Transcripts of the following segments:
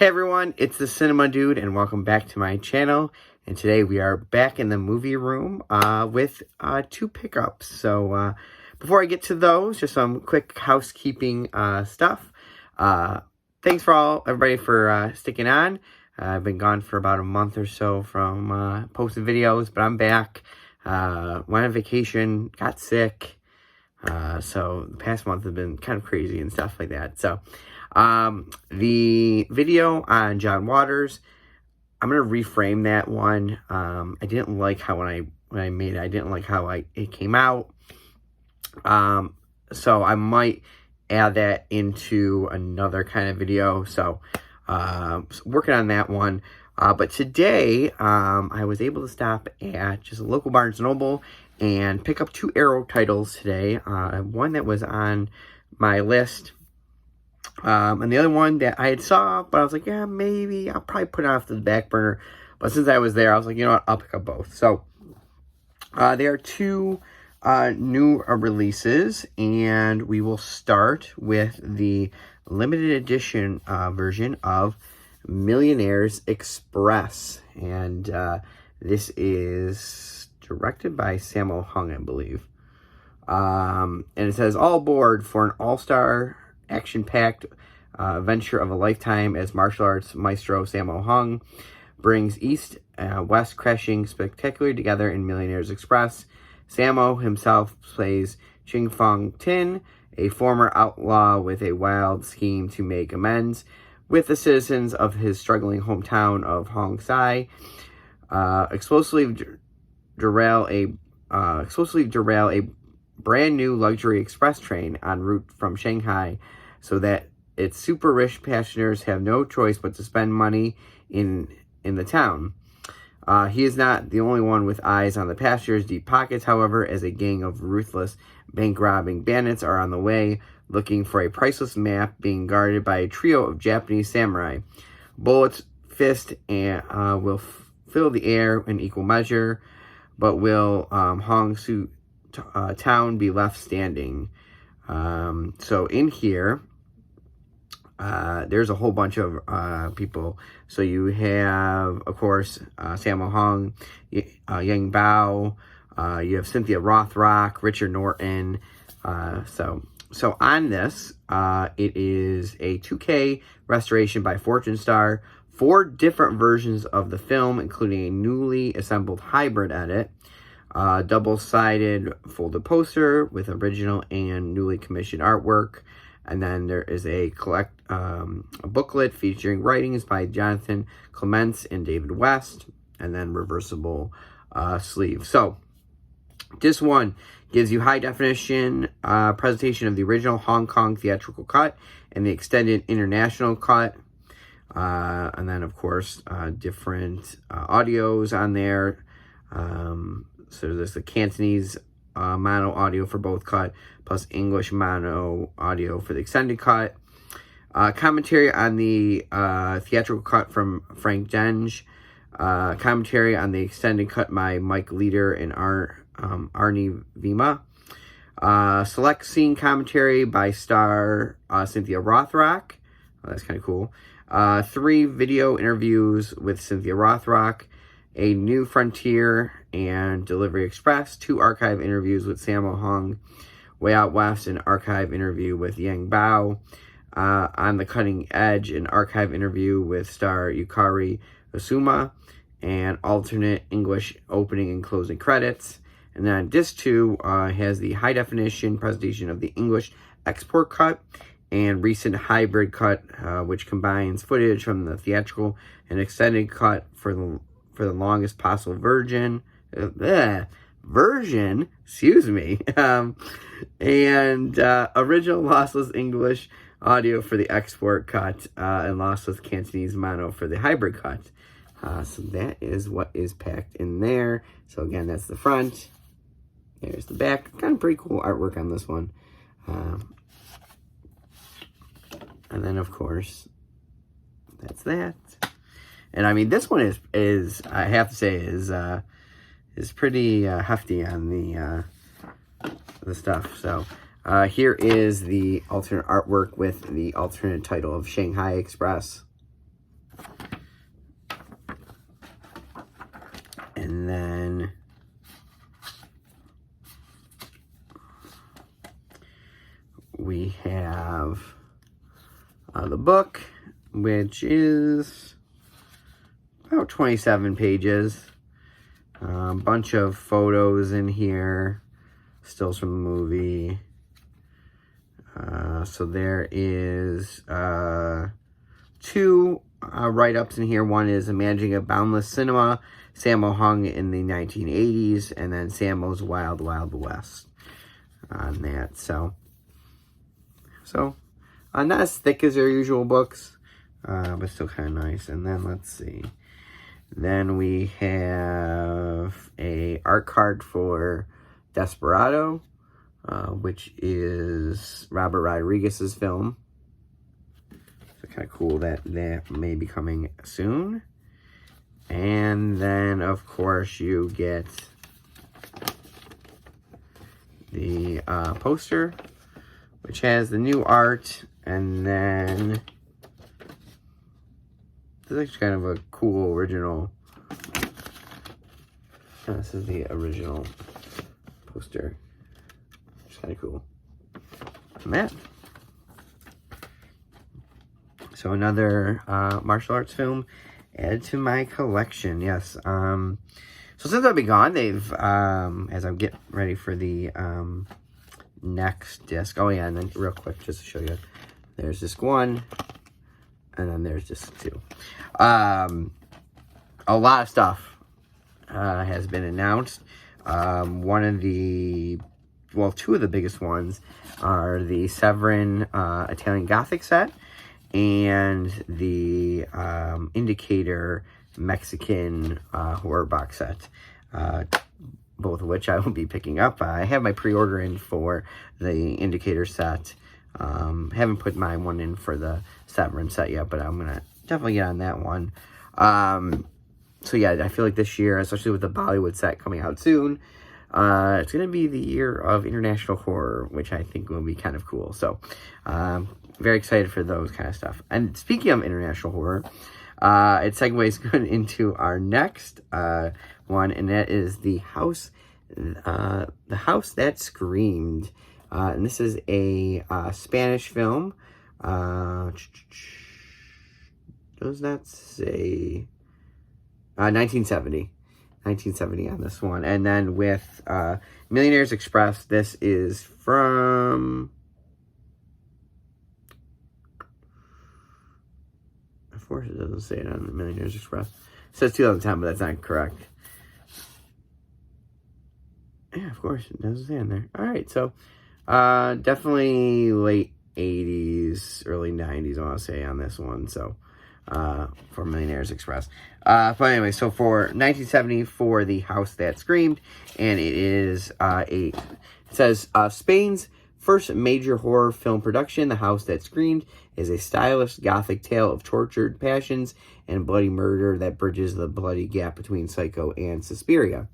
Hey everyone, it's the Cinema Dude and welcome back to my channel. And today we are back in the movie room with two pickups. So before I get to those, just some quick housekeeping stuff. Thanks for everybody for sticking on. I've been gone for about a month or so from posting videos, but I'm back. Went on vacation, got sick. So the past month has been kind of crazy and stuff like that. So the video on John Waters, I'm going to reframe that one. I didn't like how when I made it, I didn't like how it came out. So I might add that into another kind of video. So working on that one. But today, I was able to stop at just a local Barnes & Noble and pick up two Arrow titles today. One that was on my list, and the other one that I had saw, but I was like, yeah, maybe I'll probably put it off to the back burner. But since I was there, I was like, you know what, I'll pick up both. So there are two new releases, and we will start with the limited edition version of Millionaires Express. And this is directed by Sammo Hung, I believe. And it says, all aboard for an all-star action-packed adventure of a lifetime as martial arts maestro Sammo Hung brings East West crashing spectacularly together in Millionaires Express. Sammo himself plays Ching Fong Tin, a former outlaw with a wild scheme to make amends with the citizens of his struggling hometown of Hong Sai. Explosively derail a brand new luxury express train en route from Shanghai so that its super rich passengers have no choice but to spend money in the town. He is not the only one with eyes on the passengers' deep pockets, however, as a gang of ruthless bank-robbing bandits are on the way, looking for a priceless map being guarded by a trio of Japanese samurai. Bullets, fist, and will fill the air in equal measure, but will Hong Su town be left standing? So in here, there's a whole bunch of people. So you have, of course, Sammo Hung, Yang Bao, you have Cynthia Rothrock, Richard Norton. So on this, it is a 2K restoration by Fortune Star, 4 different versions of the film, including a newly assembled hybrid edit, double-sided folded poster with original and newly commissioned artwork. And then there is a booklet featuring writings by Jonathan Clements and David West, and then reversible sleeve. So this one gives you high definition presentation of the original Hong Kong theatrical cut and the extended international cut. And then, of course, different audios on there. So there's the Cantonese mono audio for both cut, plus English mono audio for the extended cut. Commentary on the theatrical cut from Frank Denge. Commentary on the extended cut by Mike Leader and Arnie Vima. Select scene commentary by star Cynthia Rothrock. Oh, that's kind of cool. 3 video interviews with Cynthia Rothrock. A New Frontier and Delivery Express. 2 archive interviews with Sammo Hung. Way Out West, an archive interview with Yang Bao. On the Cutting Edge, an archive interview with star Yukari Osuma. And alternate English opening and closing credits. And then Disc 2 has the high definition presentation of the English export cut and recent hybrid cut, which combines footage from the theatrical and extended cut for the longest possible version, excuse me, and original lossless English audio for the export cut, and lossless Cantonese mono for the hybrid cut. So that is what is packed in there. So again, that's the front. There's the back. Kind of pretty cool artwork on this one. And then, of course, that's that. And I mean, this one is I have to say is pretty hefty on the stuff. So here is the alternate artwork with the alternate title of Shanghai Express. have the book, which is about 27 pages. A bunch of photos in here, stills from the movie. So there is 2 write-ups in here. One is Imagining a Boundless Cinema, Sammo Hung in the 1980s, and then Sammo's Wild Wild West on that. So not as thick as their usual books, but still kind of nice. And then let's see. Then we have a art card for Desperado, which is Robert Rodriguez's film. So kind of cool that may be coming soon. And then, of course, you get the poster, which has the new art, and then this is kind of a cool original. This is the original poster. It's kind of cool. And that. So another martial arts film added to my collection. Yes. So since I've been gone, they've as I'm getting ready for the next disc. Oh yeah, and then real quick, just to show you, there's disc 1, and then there's disc 2. A lot of stuff has been announced. One of the, well, 2 of the biggest ones are the Severin Italian Gothic set and the Indicator Mexican horror box set. Both of which I will be picking up. I have my pre-order in for the Indicator set. Haven't put my one in for the Severin set yet, but I'm gonna definitely get on that one. So yeah, I feel like this year, especially with the Bollywood set coming out soon, it's gonna be the year of international horror, which I think will be kind of cool. So, very excited for those kind of stuff. And speaking of international horror, it segues good into our next one, and that is the House That Screamed. And this is a Spanish film. Does that say 1970? 1970 on this one. And then with Millionaires Express, this is from, of course it doesn't say it on Millionaires Express. It says 2010, but that's not correct. Yeah, of course, it doesn't say in there. Alright, so definitely late 80s, early 90s, I want to say, on this one. So, for Millionaires Express. But anyway, so for 1970, for The House That Screamed, and it is it says, Spain's first major horror film production, The House That Screamed, is a stylish gothic tale of tortured passions and bloody murder that bridges the bloody gap between Psycho and Suspiria.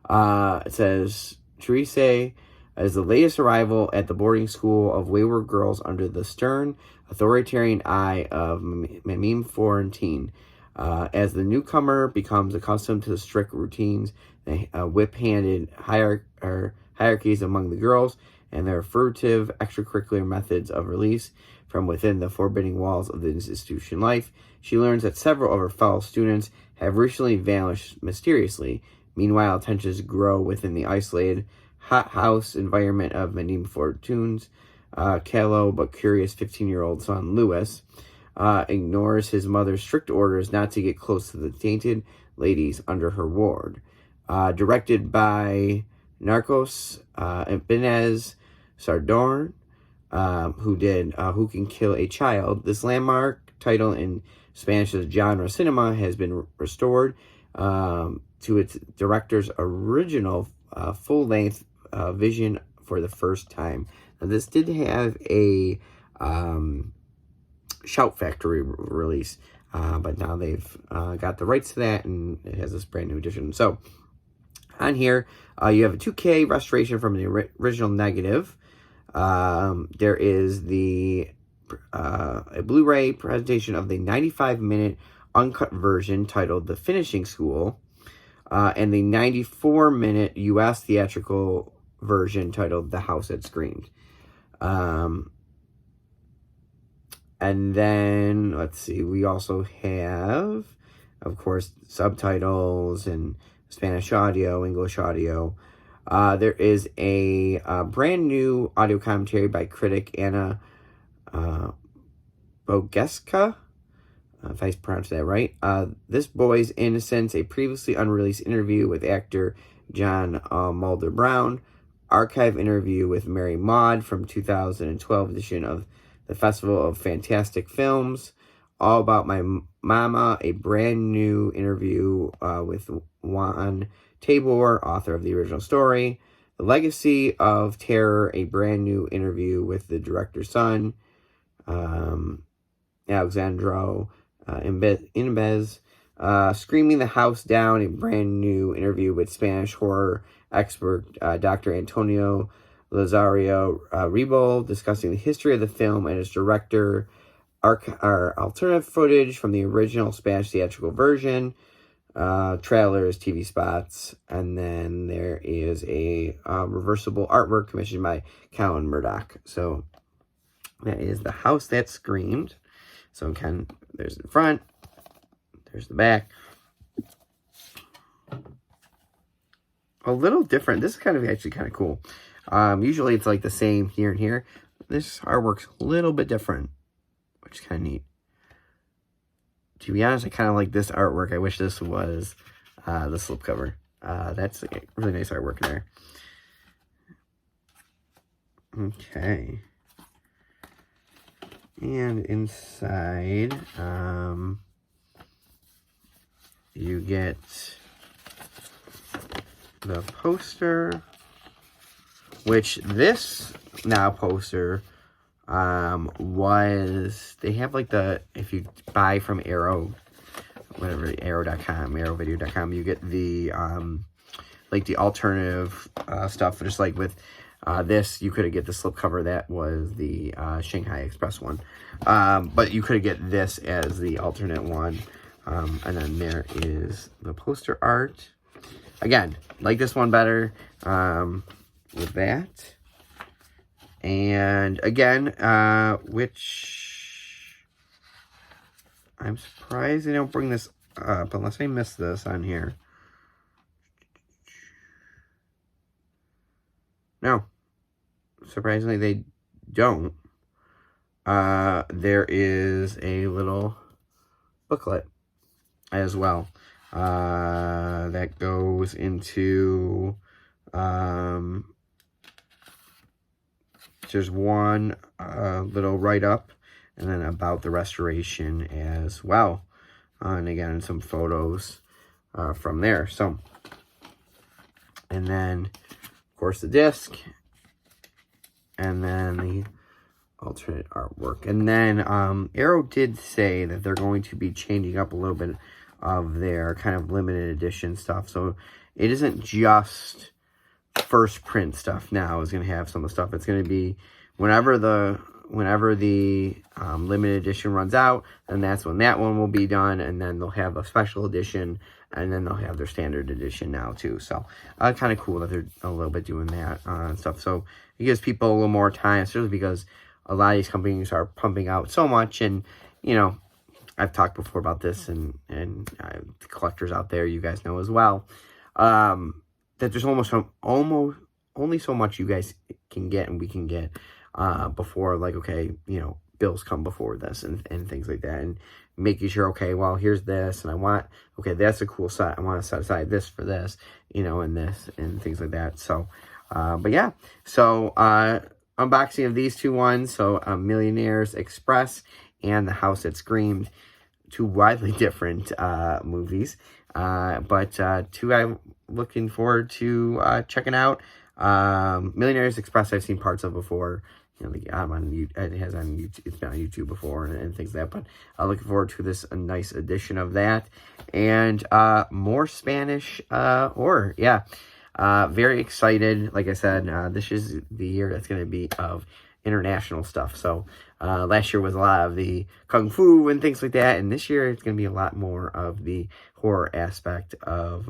It says, Therese is the latest arrival at the boarding school of wayward girls under the stern, authoritarian eye of Mimim Florentine. As the newcomer becomes accustomed to the strict routines, the whip-handed hierarchies among the girls, and their furtive extracurricular methods of release from within the forbidding walls of the institution life, she learns that several of her fellow students have recently vanished mysteriously. Meanwhile, tensions grow within the isolated hothouse environment of Mimim Fortune's callow but curious 15-year-old son, Louis, ignores his mother's strict orders not to get close to the tainted ladies under her ward. Directed by Narcos Ibanez Sardorn, who did Who Can Kill a Child, this landmark title in Spanish genre cinema has been restored to its director's original full-length vision for the first time. Now, this did have a Shout Factory release, but now they've got the rights to that, and it has this brand new edition. So on here, you have a 2K restoration from the original negative. There is a Blu-ray presentation of the 95-minute uncut version titled The Finishing School, and the 94-minute U.S. theatrical version titled The House That Screamed. And then, let's see, we also have, of course, subtitles and Spanish audio, English audio. There is a brand new audio commentary by critic Anna Bogeska, if I pronounced that right. This Boy's Innocence, a previously unreleased interview with actor John Mulder Brown, archive interview with Mary Maud from 2012 edition of the Festival of Fantastic Films, All About My Mama, a brand new interview with Juan Tabor, author of the original story, The Legacy of Terror, a brand new interview with the director's son, Alexandro Inbez, Screaming the House Down, a brand new interview with Spanish horror expert Dr. Antonio Lazario Ribol, discussing the history of the film and its director, alternative footage from the original Spanish theatrical version, trailers, TV spots, and then there is a reversible artwork commissioned by Colin Murdoch. So that is The House That Screamed. So there's the front, there's the back. A little different. This is actually kind of cool. Usually it's like the same here and here. This artwork's a little bit different, which is kind of neat. To be honest, I kind of like this artwork. I wish this was the slipcover. That's a really nice artwork in there. Okay. And inside, you get the poster, which this now poster was, they have like if you buy from Arrow, whatever, arrow.com, arrowvideo.com, you get the like the alternative stuff, just like with this, you could get the slipcover that was the Shanghai Express one, but you could get this as the alternate one. And then there is the poster art. Again, like this one better with that. And again, which I'm surprised they don't bring this up unless I missed this on here. No, surprisingly they don't. There is a little booklet as well that goes into there's one little write-up and then about the restoration as well, and again some photos from there. So, and then of course the disc, and then the alternate artwork. And then Arrow did say that they're going to be changing up a little bit of their kind of limited edition stuff. So it isn't just first print stuff now. It's going to have some of the stuff. It's going to be whenever the limited edition runs out, and that's when that one will be done, and then they'll have a special edition, and then they'll have their standard edition now too. So kind of cool that they're a little bit doing that stuff. So it gives people a little more time, especially because a lot of these companies are pumping out so much, and you know, I've talked before about this, and the collectors out there, you guys know as well, that there's almost only so much you guys can get and we can get before, like, okay, you know, bills come before this and things like that, and making sure, okay, well, here's this, and I want, okay, that's a cool set, I want to set aside this for this, you know, and this, and things like that. So, but yeah, so, unboxing of these two ones, so Millionaires Express and The House That Screamed, two widely different movies, but two I'm looking forward to checking out. Millionaires Express I've seen parts of before. You know, it has on YouTube, it's been on YouTube before and things like that, but I'm looking forward to this, a nice edition of that, and more Spanish horror. Yeah. Very excited. Like I said, this is the year that's going to be of international stuff. So, last year was a lot of the Kung Fu and things like that. And this year it's going to be a lot more of the horror aspect of,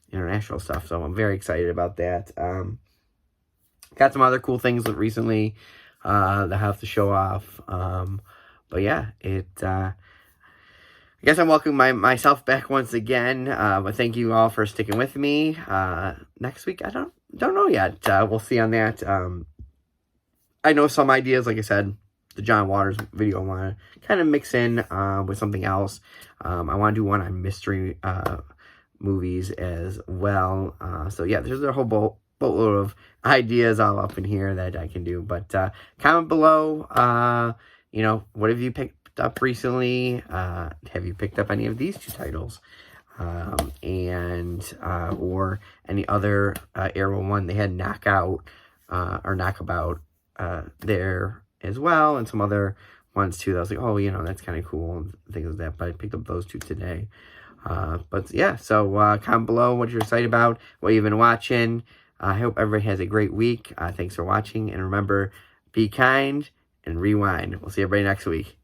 international stuff. So I'm very excited about that. Got some other cool things recently, that I have to show off. But yeah, I guess I'm welcoming myself back once again. But thank you all for sticking with me. Next week, I don't know yet. We'll see on that. I know some ideas, like I said, the John Waters video I want to kind of mix in with something else. I want to do one on mystery movies as well. So yeah, there's a whole boatload of ideas all up in here that I can do. But comment below, what have you picked up recently? Have you picked up any of these two titles? Or any other Arrow one. They had Knockout or Knockabout there as well, and some other ones too that I was like, oh, that's kind of cool and things like that. But I picked up those two today. But yeah, so comment below what you're excited about, what you've been watching. I hope everybody has a great week. Thanks for watching, and remember, be kind and rewind. We'll see everybody next week.